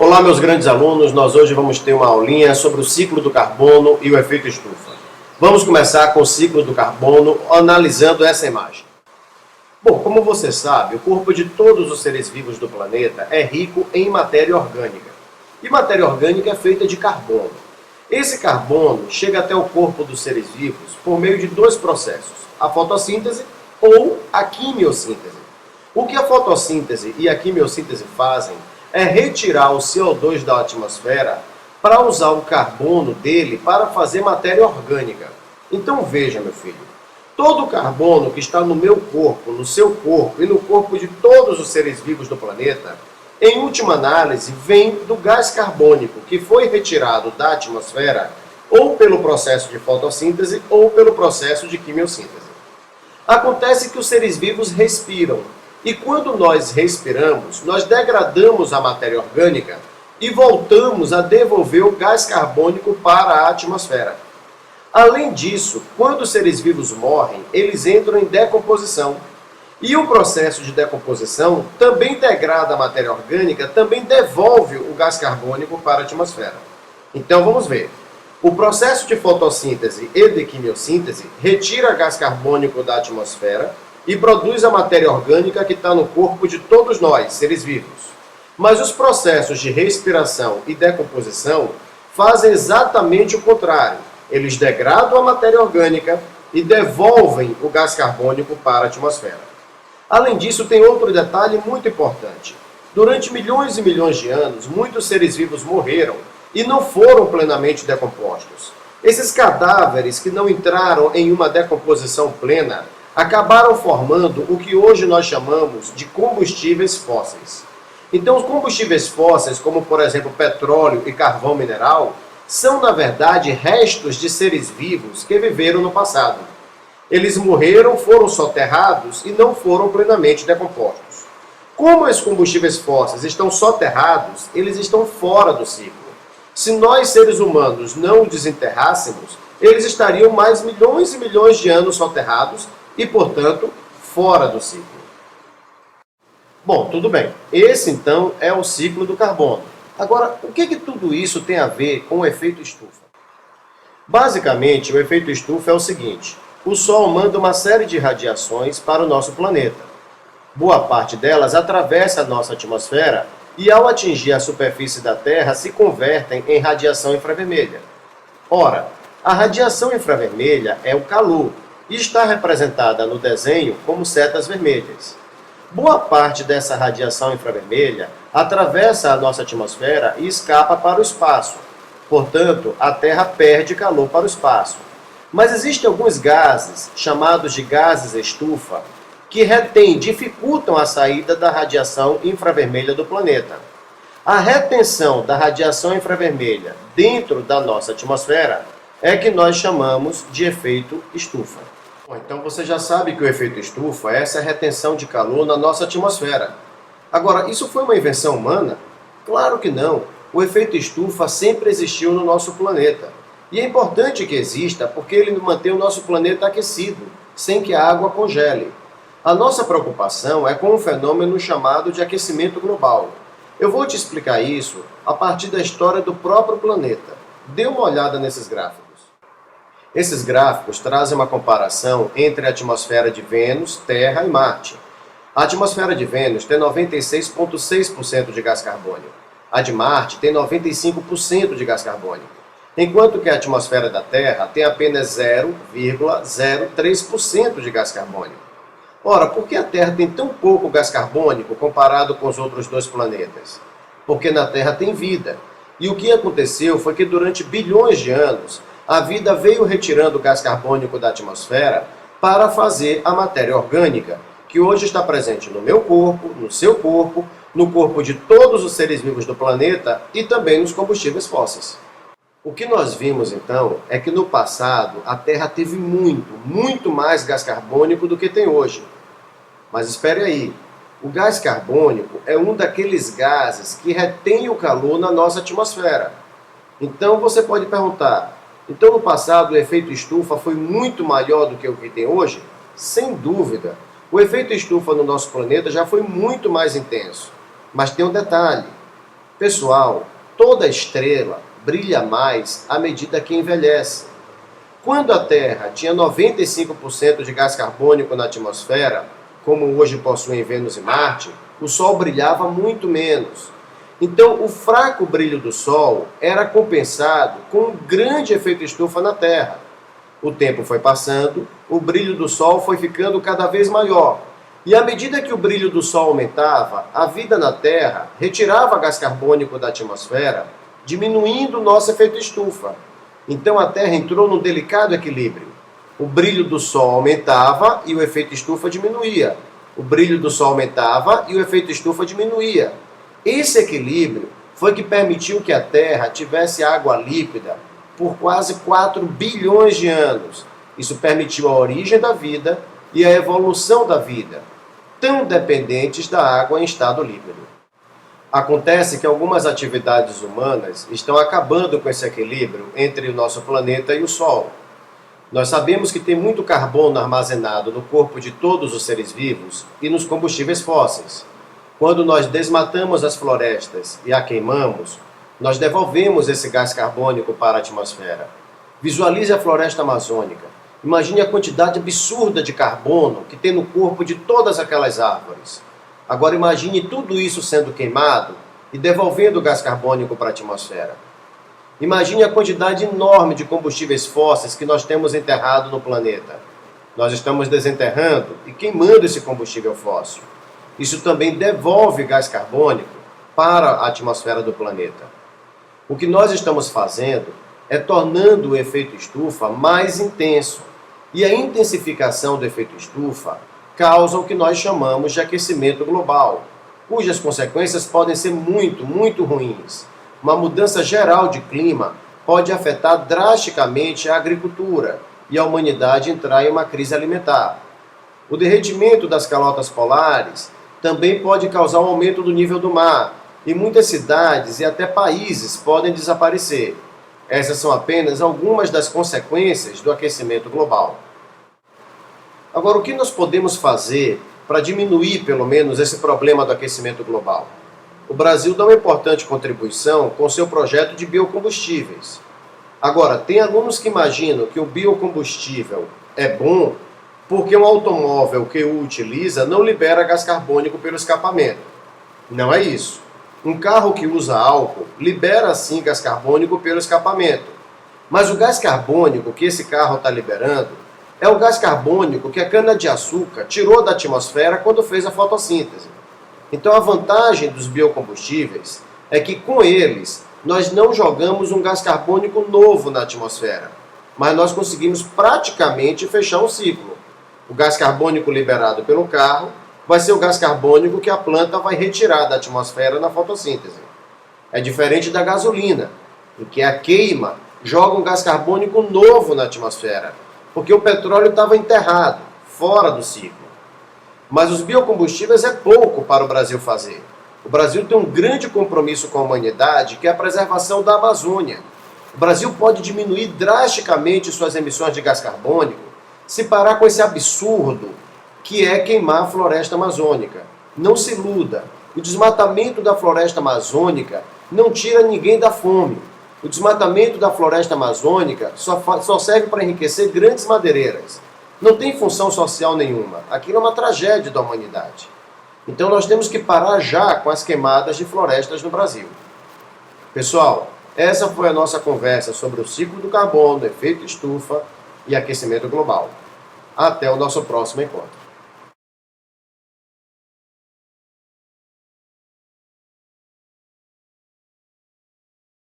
Olá, meus grandes alunos, nós hoje vamos ter uma aulinha sobre o ciclo do carbono e o efeito estufa. Vamos começar com o ciclo do carbono analisando essa imagem. Bom, como você sabe, o corpo de todos os seres vivos do planeta é rico em matéria orgânica. E matéria orgânica é feita de carbono. Esse carbono chega até o corpo dos seres vivos por meio de dois processos, a fotossíntese ou a quimiossíntese. O que a fotossíntese e a quimiossíntese fazem é retirar o CO2 da atmosfera para usar o carbono dele para fazer matéria orgânica. Então veja, meu filho, todo o carbono que está no meu corpo, no seu corpo e no corpo de todos os seres vivos do planeta, em última análise, vem do gás carbônico que foi retirado da atmosfera ou pelo processo de fotossíntese ou pelo processo de quimiossíntese. Acontece que os seres vivos respiram. E quando nós respiramos, nós degradamos a matéria orgânica e voltamos a devolver o gás carbônico para a atmosfera. Além disso, quando os seres vivos morrem, eles entram em decomposição. E o processo de decomposição também degrada a matéria orgânica, também devolve o gás carbônico para a atmosfera. Então vamos ver. O processo de fotossíntese e de quimiossíntese retira gás carbônico da atmosfera e produz a matéria orgânica que está no corpo de todos nós, seres vivos. Mas os processos de respiração e decomposição fazem exatamente o contrário. Eles degradam a matéria orgânica e devolvem o gás carbônico para a atmosfera. Além disso, tem outro detalhe muito importante. Durante milhões e milhões de anos, muitos seres vivos morreram e não foram plenamente decompostos. Esses cadáveres que não entraram em uma decomposição plena acabaram formando o que hoje nós chamamos de combustíveis fósseis. Então, os combustíveis fósseis, como por exemplo petróleo e carvão mineral, são na verdade restos de seres vivos que viveram no passado. Eles morreram, foram soterrados e não foram plenamente decompostos. Como esses combustíveis fósseis estão soterrados, eles estão fora do ciclo. Se nós, seres humanos, não os desenterrássemos, eles estariam mais milhões e milhões de anos soterrados e, portanto, fora do ciclo. Bom, tudo bem. Esse, então, é o ciclo do carbono. Agora, o que tudo isso tem a ver com o efeito estufa? Basicamente, o efeito estufa é o seguinte: o Sol manda uma série de radiações para o nosso planeta. Boa parte delas atravessa a nossa atmosfera e, ao atingir a superfície da Terra, se convertem em radiação infravermelha. Ora, a radiação infravermelha é o calor e está representada no desenho como setas vermelhas. Boa parte dessa radiação infravermelha atravessa a nossa atmosfera e escapa para o espaço. Portanto, a Terra perde calor para o espaço. Mas existem alguns gases, chamados de gases estufa, que dificultam a saída da radiação infravermelha do planeta. A retenção da radiação infravermelha dentro da nossa atmosfera é que nós chamamos de efeito estufa. Bom, então você já sabe que o efeito estufa é essa retenção de calor na nossa atmosfera. Agora, isso foi uma invenção humana? Claro que não. O efeito estufa sempre existiu no nosso planeta. E é importante que exista porque ele mantém o nosso planeta aquecido, sem que a água congele. A nossa preocupação é com um fenômeno chamado de aquecimento global. Eu vou te explicar isso a partir da história do próprio planeta. Dê uma olhada nesses gráficos. Esses gráficos trazem uma comparação entre a atmosfera de Vênus, Terra e Marte. A atmosfera de Vênus tem 96,6% de gás carbônico. A de Marte tem 95% de gás carbônico. Enquanto que a atmosfera da Terra tem apenas 0,03% de gás carbônico. Ora, por que a Terra tem tão pouco gás carbônico comparado com os outros dois planetas? Porque na Terra tem vida. E o que aconteceu foi que durante bilhões de anos, a vida veio retirando o gás carbônico da atmosfera para fazer a matéria orgânica, que hoje está presente no meu corpo, no seu corpo, no corpo de todos os seres vivos do planeta e também nos combustíveis fósseis. O que nós vimos, então, é que no passado a Terra teve muito mais gás carbônico do que tem hoje. Mas espere aí, o gás carbônico é um daqueles gases que retém o calor na nossa atmosfera. Então você pode perguntar, então no passado o efeito estufa foi muito maior do que o que tem hoje? Sem dúvida. O efeito estufa no nosso planeta já foi muito mais intenso. Mas tem um detalhe. Pessoal, toda estrela brilha mais à medida que envelhece. Quando a Terra tinha 95% de gás carbônico na atmosfera, como hoje possuem Vênus e Marte, o Sol brilhava muito menos. Então, o fraco brilho do Sol era compensado com um grande efeito estufa na Terra. O tempo foi passando, o brilho do Sol foi ficando cada vez maior. E à medida que o brilho do Sol aumentava, a vida na Terra retirava gás carbônico da atmosfera, diminuindo o nosso efeito estufa. Então a Terra entrou num delicado equilíbrio. O brilho do Sol aumentava e o efeito estufa diminuía. O brilho do Sol aumentava e o efeito estufa diminuía. Esse equilíbrio foi que permitiu que a Terra tivesse água líquida por quase 4 bilhões de anos. Isso permitiu a origem da vida e a evolução da vida, tão dependentes da água em estado líquido. Acontece que algumas atividades humanas estão acabando com esse equilíbrio entre o nosso planeta e o Sol. Nós sabemos que tem muito carbono armazenado no corpo de todos os seres vivos e nos combustíveis fósseis. Quando nós desmatamos as florestas e a queimamos, nós devolvemos esse gás carbônico para a atmosfera. Visualize a floresta amazônica. Imagine a quantidade absurda de carbono que tem no corpo de todas aquelas árvores. Agora imagine tudo isso sendo queimado e devolvendo gás carbônico para a atmosfera. Imagine a quantidade enorme de combustíveis fósseis que nós temos enterrado no planeta. Nós estamos desenterrando e queimando esse combustível fóssil. Isso também devolve gás carbônico para a atmosfera do planeta. O que nós estamos fazendo é tornando o efeito estufa mais intenso. E a intensificação do efeito estufa causa o que nós chamamos de aquecimento global, cujas consequências podem ser muito ruins. Uma mudança geral de clima pode afetar drasticamente a agricultura e a humanidade entrar em uma crise alimentar. O derretimento das calotas polares também pode causar um aumento do nível do mar, e muitas cidades e até países podem desaparecer. Essas são apenas algumas das consequências do aquecimento global. Agora, o que nós podemos fazer para diminuir, pelo menos, esse problema do aquecimento global? O Brasil dá uma importante contribuição com seu projeto de biocombustíveis. Agora, tem alunos que imaginam que o biocombustível é bom porque um automóvel que o utiliza não libera gás carbônico pelo escapamento. Não é isso. Um carro que usa álcool libera sim gás carbônico pelo escapamento. Mas o gás carbônico que esse carro está liberando é o gás carbônico que a cana-de-açúcar tirou da atmosfera quando fez a fotossíntese. Então a vantagem dos biocombustíveis é que com eles nós não jogamos um gás carbônico novo na atmosfera, mas nós conseguimos praticamente fechar um ciclo. O gás carbônico liberado pelo carro vai ser o gás carbônico que a planta vai retirar da atmosfera na fotossíntese. É diferente da gasolina, em que a queima joga um gás carbônico novo na atmosfera, porque o petróleo estava enterrado, fora do ciclo. Mas os biocombustíveis é pouco para o Brasil fazer. O Brasil tem um grande compromisso com a humanidade, que é a preservação da Amazônia. O Brasil pode diminuir drasticamente suas emissões de gás carbônico se parar com esse absurdo que é queimar a floresta amazônica. Não se iluda. O desmatamento da floresta amazônica não tira ninguém da fome. O desmatamento da floresta amazônica só serve para enriquecer grandes madeireiras. Não tem função social nenhuma. Aquilo é uma tragédia da humanidade. Então nós temos que parar já com as queimadas de florestas no Brasil. Pessoal, essa foi a nossa conversa sobre o ciclo do carbono, efeito estufa e aquecimento global. Até o nosso próximo encontro.